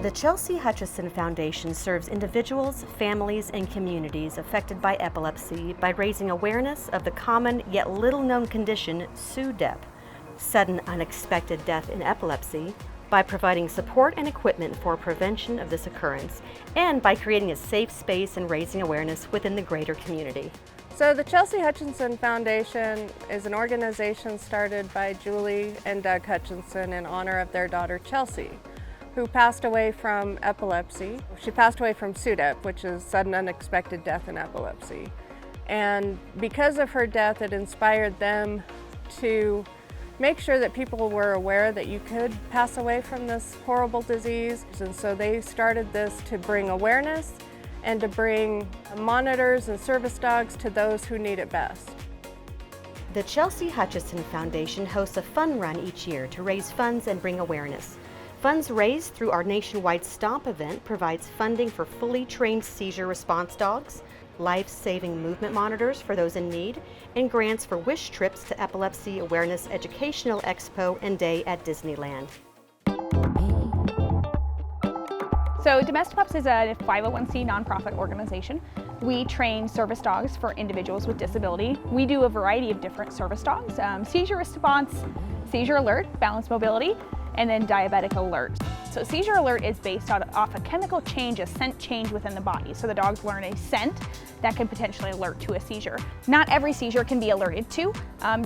The Chelsea Hutchison Foundation serves individuals, families, and communities affected by epilepsy by raising awareness of the common yet little-known condition, SUDEP, sudden unexpected death in epilepsy, by providing support and equipment for prevention of this occurrence, and by creating a safe space and raising awareness within the greater community. So the Chelsea Hutchison Foundation is an organization started by Julie and Doug Hutchison in honor of their daughter Chelsea, who passed away from epilepsy. She passed away from SUDEP, which is sudden unexpected death in epilepsy. And because of her death, it inspired them to make sure that people were aware that you could pass away from this horrible disease. And so they started this to bring awareness and to bring monitors and service dogs to those who need it best. The Chelsea Hutchison Foundation hosts a fun run each year to raise funds and bring awareness. Funds raised through our nationwide STOMP event provides funding for fully trained seizure response dogs, life-saving movement monitors for those in need, and grants for wish trips to Epilepsy Awareness Educational Expo and Day at Disneyland. So Domestic Pups is a 501c nonprofit organization. We train service dogs for individuals with disability. We do a variety of different service dogs, seizure response, seizure alert, balance mobility, and then diabetic alert. So seizure alert is based off a chemical change, a scent change within the body. So the dogs learn a scent that can potentially alert to a seizure. Not every seizure can be alerted to,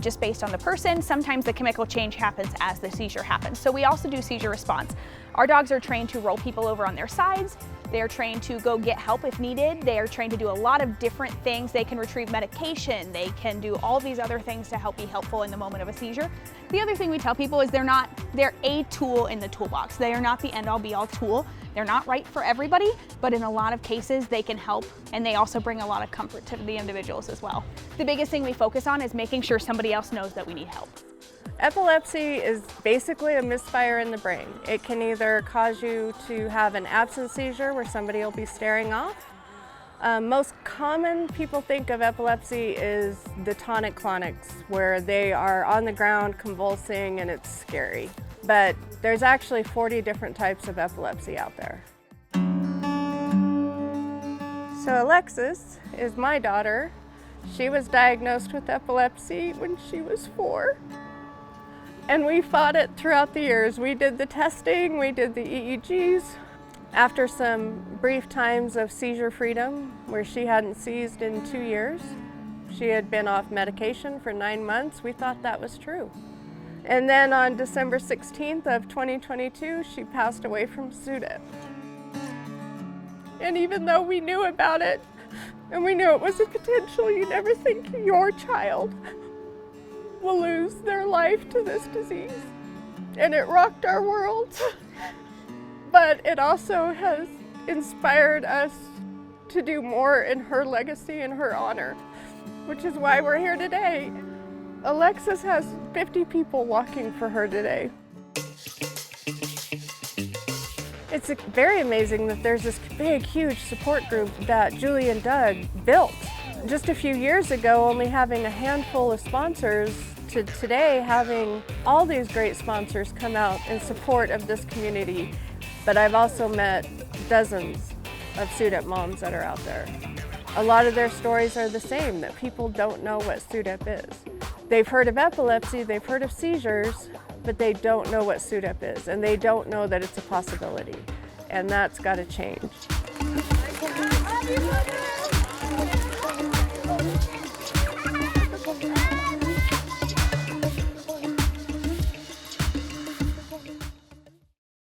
just based on the person. Sometimes the chemical change happens as the seizure happens. So we also do seizure response. Our dogs are trained to roll people over on their sides. They are trained to go get help if needed. They are trained to do a lot of different things. They can retrieve medication. They can do all these other things to help be helpful in the moment of a seizure. The other thing we tell people is they're a tool in the toolbox. They are not the end-all be-all tool. They're not right for everybody, but in a lot of cases they can help, and they also bring a lot of comfort to the individuals as well. The biggest thing we focus on is making sure somebody else knows that we need help. Epilepsy is basically a misfire in the brain. It can either cause you to have an absent seizure where somebody will be staring off. Most common people think of epilepsy is the tonic-clonics, where they are on the ground convulsing and it's scary. But there's actually 40 different types of epilepsy out there. So Alexis is my daughter. She was diagnosed with epilepsy when she was 4. And we fought it throughout the years. We did the testing, we did the EEGs. After some brief times of seizure freedom, where she hadn't seized in 2 years, she had been off medication for 9 months, we thought that was true. And then on December 16th of 2022, she passed away from SUDEP. And even though we knew about it, and we knew it was a potential, you never think your child will lose their life to this disease. And it rocked our world. But it also has inspired us to do more in her legacy and her honor, which is why we're here today. Alexis has 50 people walking for her today. It's very amazing that there's this big, huge support group that Julie and Doug built. Just a few years ago, only having a handful of sponsors, to today having all these great sponsors come out in support of this community. But I've also met dozens of SUDEP moms that are out there. A lot of their stories are the same, that people don't know what SUDEP is. They've heard of epilepsy, they've heard of seizures, but they don't know what SUDEP is, and they don't know that it's a possibility. And that's got to change.